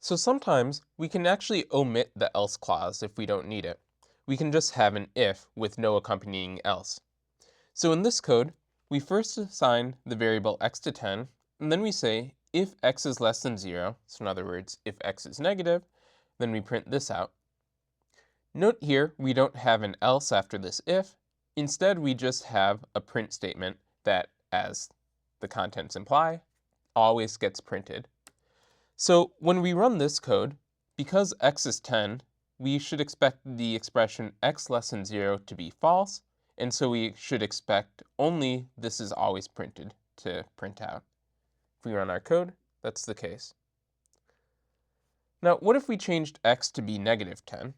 So sometimes we can actually omit the else clause if we don't need it. We can just have an if with no accompanying else. So in this code, we first assign the variable x to 10, and then we say if x is less than 0, so in other words, if x is negative, then we print this out. Note here, we don't have an else after this if. Instead, we just have a print statement that, as the contents imply, always gets printed. So when we run this code, because x is 10, we should expect the expression x less than 0 to be false, and so we should expect only this is always printed to print out. If we run our code, that's the case. Now, what if we changed x to be negative 10?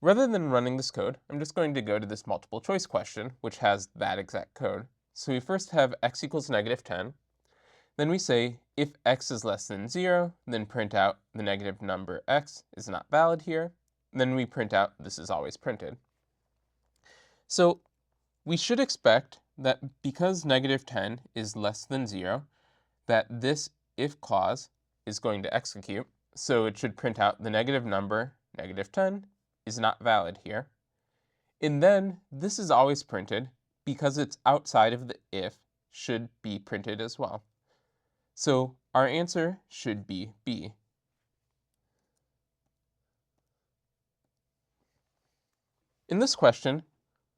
Rather than running this code, I'm just going to go to this multiple choice question, which has that exact code. So we first have x equals negative 10. Then we say if x is less than 0, then print out the negative number x is not valid here. Then we print out this is always printed. So we should expect that because negative 10 is less than 0, that this if clause is going to execute. So it should print out the negative number, negative 10, is not valid here. And then this is always printed because it's outside of the if should be printed as well. So our answer should be B. In this question,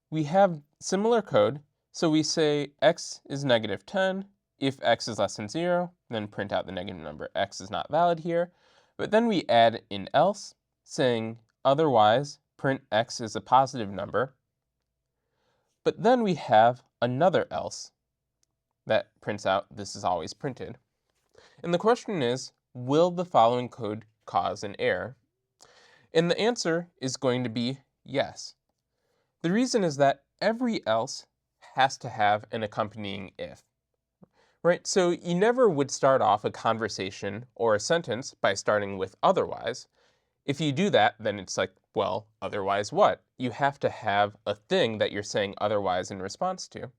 we have similar code. So we say x is negative 10. If x is less than 0, then print out the negative number x is not valid here. But then we add an else, saying otherwise print x is a positive number. But then we have another else that prints out this is always printed. And the question is, will the following code cause an error? And the answer is going to be yes. The reason is that every else has to have an accompanying if. Right? So you never would start off a conversation or a sentence by starting with otherwise. If you do that, then it's like, well, otherwise what? You have to have a thing that you're saying otherwise in response to.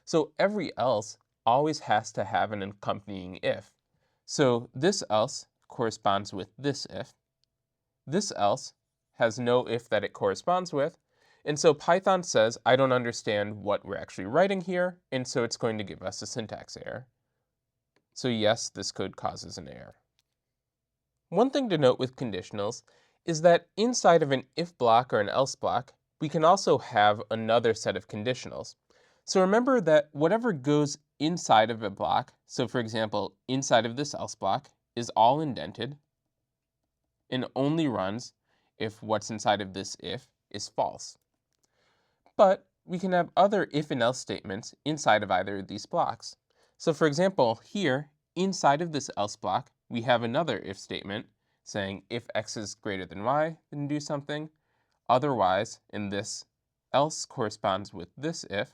So every else always has to have an accompanying if. So this else corresponds with this if. This else has no if that it corresponds with. And so Python says, I don't understand what we're actually writing here, and so it's going to give us a syntax error. So yes, this code causes an error. One thing to note with conditionals is that inside of an if block or an else block, we can also have another set of conditionals. So remember that whatever goes inside of a block, so for example, inside of this else block, is all indented and only runs if what's inside of this if is false. But we can have other if and else statements inside of either of these blocks. So for example, here, inside of this else block, we have another if statement saying if x is greater than y, then do something. Otherwise, and this else corresponds with this if.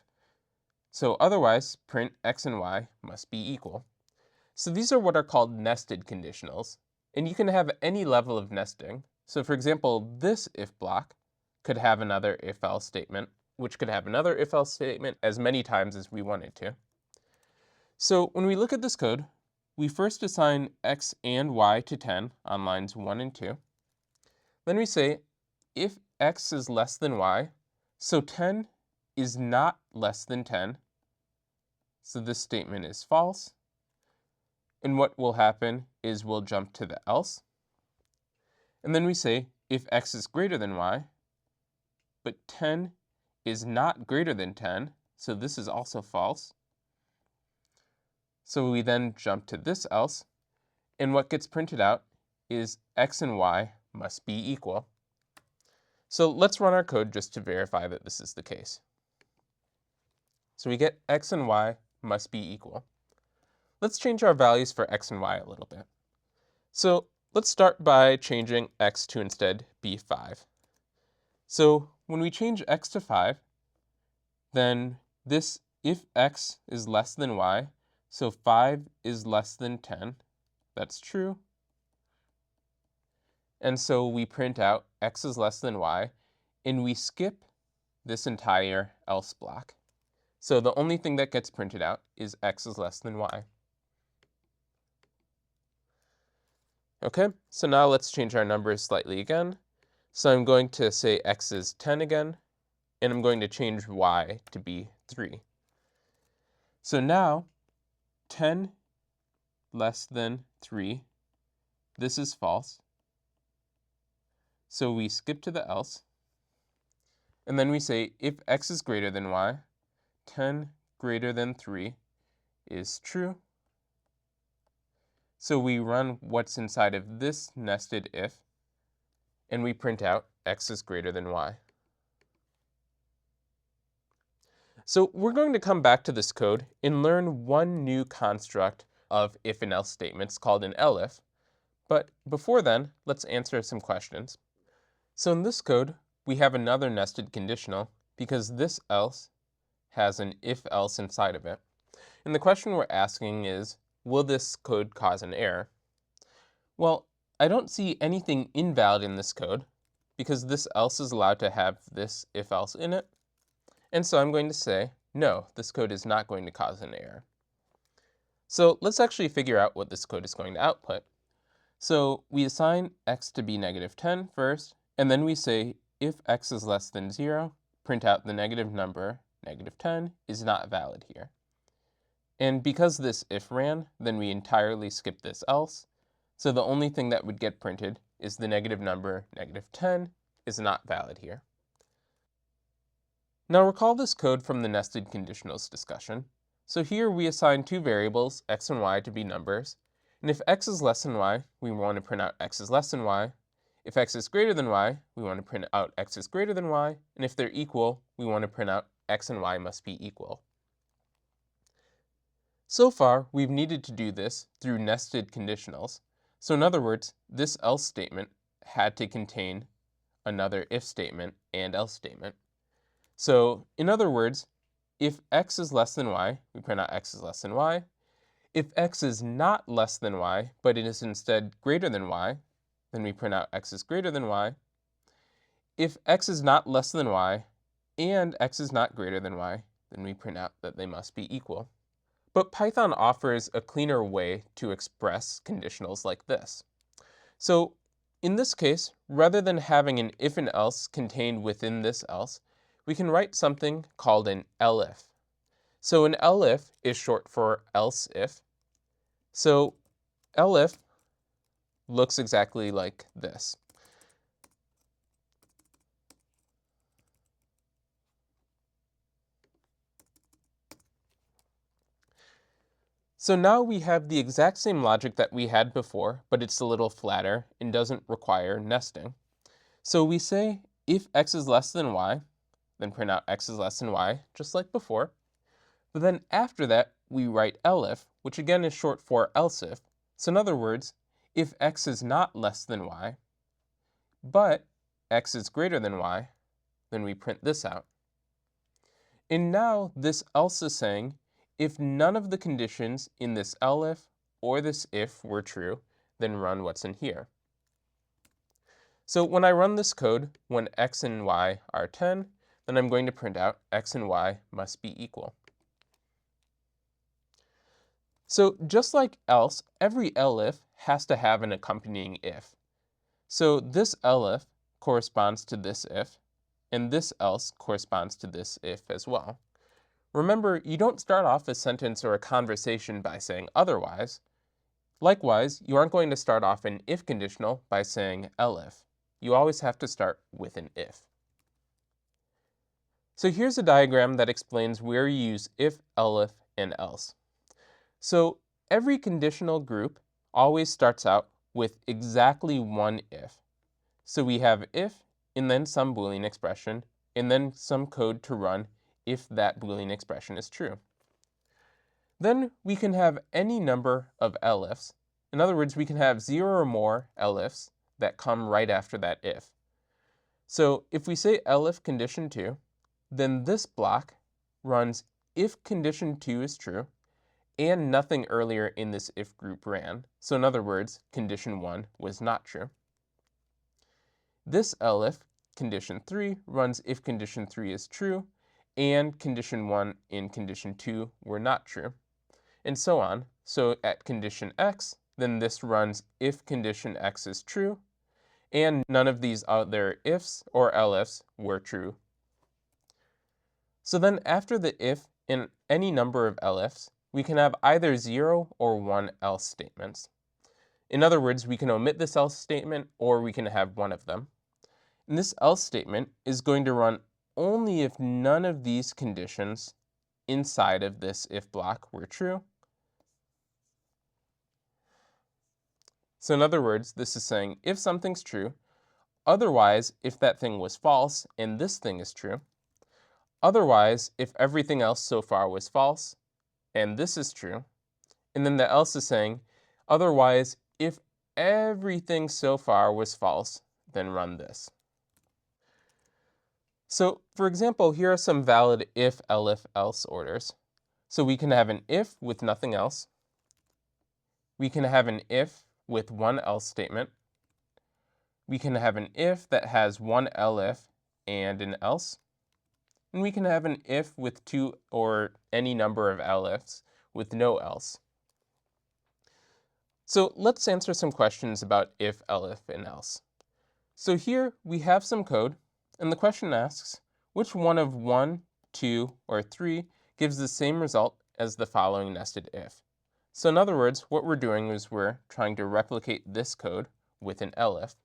So otherwise, print x and y must be equal. So these are what are called nested conditionals. And you can have any level of nesting. So for example, this if block could have another if-else statement, which could have another if-else statement as many times as we wanted to. So when we look at this code, we first assign x and y to 10 on lines 1 and 2. Then we say if x is less than y, so 10 is not less than 10. So this statement is false. And what will happen is we'll jump to the else. And then we say if x is greater than y, but 10 is not greater than 10, so this is also false. So we then jump to this else, and what gets printed out is x and y must be equal. So let's run our code just to verify that this is the case. So we get x and y must be equal. Let's change our values for x and y a little bit. So let's start by changing x to instead be 5. So when we change x to 5, then this if x is less than y, so 5 is less than 10, that's true. And so we print out x is less than y, and we skip this entire else block. So the only thing that gets printed out is x is less than y. Okay, so now let's change our numbers slightly again. So I'm going to say x is 10 again, and I'm going to change y to be 3. So now 10 less than 3, this is false. So we skip to the else, and then we say if x is greater than y, 10 greater than 3 is true. So we run what's inside of this nested if, and we print out x is greater than y. So we're going to come back to this code and learn one new construct of if and else statements called an elif. But before then, let's answer some questions. So in this code, we have another nested conditional because this else has an if-else inside of it. And the question we're asking is, will this code cause an error? Well, I don't see anything invalid in this code because this else is allowed to have this if-else in it. And so I'm going to say, no, this code is not going to cause an error. So let's actually figure out what this code is going to output. So we assign x to be negative 10 first, and then we say if x is less than 0, print out the negative number, negative 10, is not valid here. And because this if ran, then we entirely skip this else. So the only thing that would get printed is the negative number, negative 10, is not valid here. Now recall this code from the nested conditionals discussion. So here we assign two variables, x and y, to be numbers. And if x is less than y, we want to print out x is less than y. If x is greater than y, we want to print out x is greater than y. And if they're equal, we want to print out x and y must be equal. So far, we've needed to do this through nested conditionals. So in other words, this else statement had to contain another if statement and else statement. So in other words, if x is less than y, we print out x is less than y. If x is not less than y, but it is instead greater than y, then we print out x is greater than y. If x is not less than y and x is not greater than y, then we print out that they must be equal. But Python offers a cleaner way to express conditionals like this. So in this case, rather than having an if and else contained within this else, we can write something called an elif. So an elif is short for else if. So elif looks exactly like this. So now we have the exact same logic that we had before, but it's a little flatter and doesn't require nesting. So we say if x is less than y, then print out x is less than y, just like before. But then after that, we write elif, which again is short for else if. So in other words, if x is not less than y, but x is greater than y, then we print this out. And now this else is saying, if none of the conditions in this elif or this if were true, then run what's in here. So when I run this code, when x and y are 10, then I'm going to print out x and y must be equal. So just like else, every elif has to have an accompanying if. So this elif corresponds to this if, and this else corresponds to this if as well. Remember, you don't start off a sentence or a conversation by saying otherwise. Likewise, you aren't going to start off an if conditional by saying elif. You always have to start with an if. So here's a diagram that explains where you use if, elif, and else. So every conditional group always starts out with exactly one if. So we have if, and then some Boolean expression, and then some code to run if that Boolean expression is true. Then we can have any number of elifs. In other words, we can have 0 or more elifs that come right after that if. So if we say elif condition 2, then this block runs if condition 2 is true, and nothing earlier in this if group ran. So in other words, condition 1 was not true. This elif, condition 3, runs if condition 3 is true, and condition 1 and condition 2 were not true, and so on. So at condition x, then this runs if condition X is true, and none of these other ifs or elifs were true. So then after the if in any number of elifs, we can have either 0 or 1 else statements. In other words, we can omit this else statement or we can have one of them. And this else statement is going to run only if none of these conditions inside of this if block were true. So in other words, this is saying if something's true, otherwise if that thing was false and this thing is true, otherwise if everything else so far was false and this is true, and then the else is saying otherwise if everything so far was false, then run this. So for example, here are some valid if, elif, else orders. So we can have an if with nothing else. We can have an if with one else statement. We can have an if that has one elif and an else. And we can have an if with two or any number of elifs with no else. So let's answer some questions about if, elif, and else. So here we have some code, and the question asks, which one of 1, 2, or 3 gives the same result as the following nested if? So in other words, what we're doing is we're trying to replicate this code with an elif.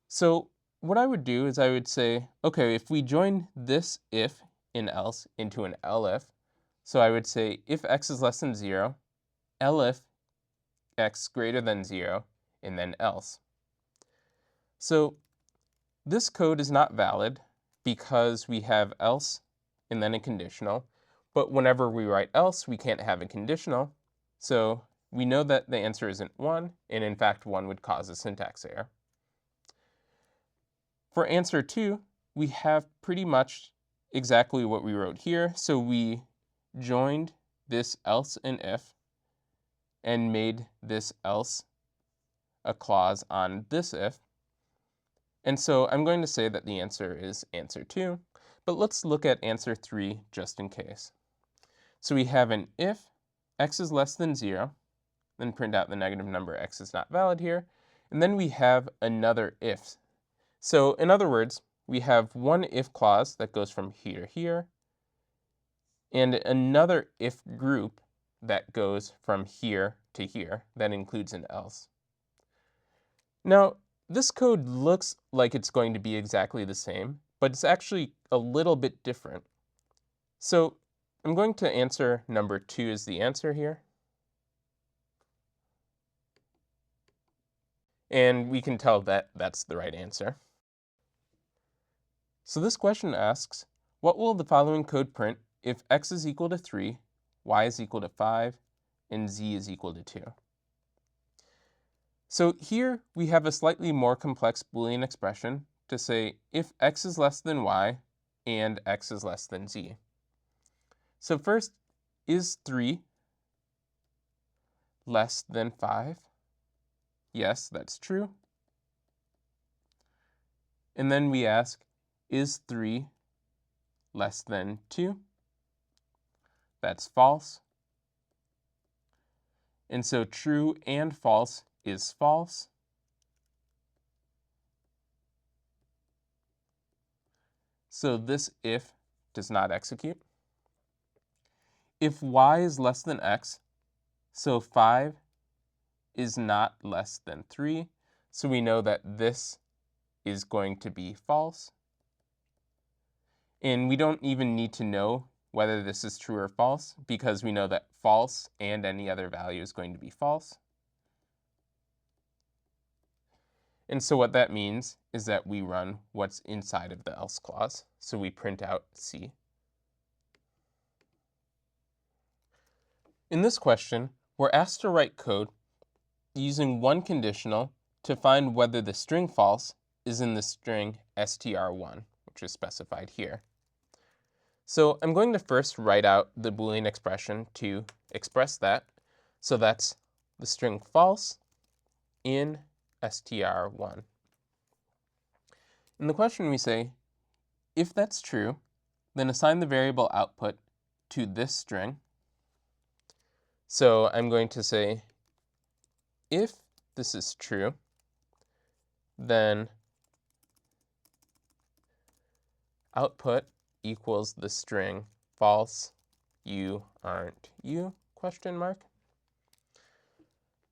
So what I would do is I would say, okay, if we join this if in else into an elif, so I would say if x is less than 0, elif x greater than 0, and then else. So this code is not valid because we have else and then a conditional, but whenever we write else, we can't have a conditional. So we know that the answer isn't 1, and in fact 1 would cause a syntax error. For answer 2, we have pretty much exactly what we wrote here. So we joined this else and if and made this else a clause on this if. And so I'm going to say that the answer is answer 2, but let's look at answer 3 just in case. So we have an if x is less than 0, then print out the negative number x is not valid here, and then we have another if. So in other words, we have one if clause that goes from here to here, and another if group that goes from here to here that includes an else. Now, this code looks like it's going to be exactly the same, but it's actually a little bit different. So I'm going to answer number 2 as the answer here. And we can tell that that's the right answer. So this question asks, what will the following code print if x is equal to 3, y is equal to 5, and z is equal to 2? So here we have a slightly more complex Boolean expression to say if x is less than y and x is less than z. So first, is 3 less than 5? Yes, that's true. And then we ask, is 3 less than 2? That's false. And so true and false is false. So this if does not execute. If y is less than x, so 5 is not less than 3, so we know that this is going to be false. And we don't even need to know whether this is true or false because we know that false and any other value is going to be false. And so what that means is that we run what's inside of the else clause. So we print out C. In this question, we're asked to write code using one conditional to find whether the string false is in the string str1, which is specified here. So I'm going to first write out the Boolean expression to express that. So that's the string false in str1. In the question we say, if that's true, then assign the variable output to this string. So I'm going to say If this is true, then output equals the string false, you aren't you, question mark.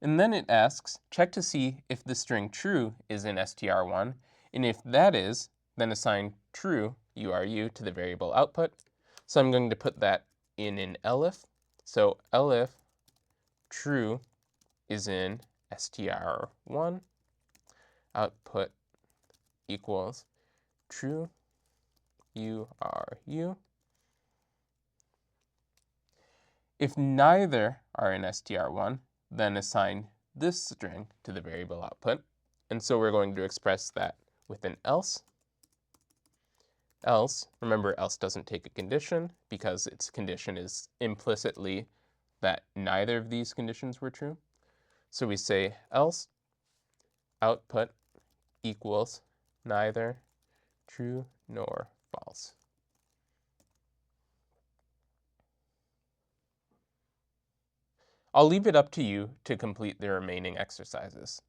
And then it asks, check to see if the string true is in str1, and if that is, then assign true, you are you, to the variable output. So I'm going to put that in an elif. So elif true is in str1, output equals true, you are you. If neither are in str1, then assign this string to the variable output. And so we're going to express that with an else. Else, remember else doesn't take a condition because its condition is implicitly that neither of these conditions were true. So we say else output equals neither true nor false. I'll leave it up to you to complete the remaining exercises.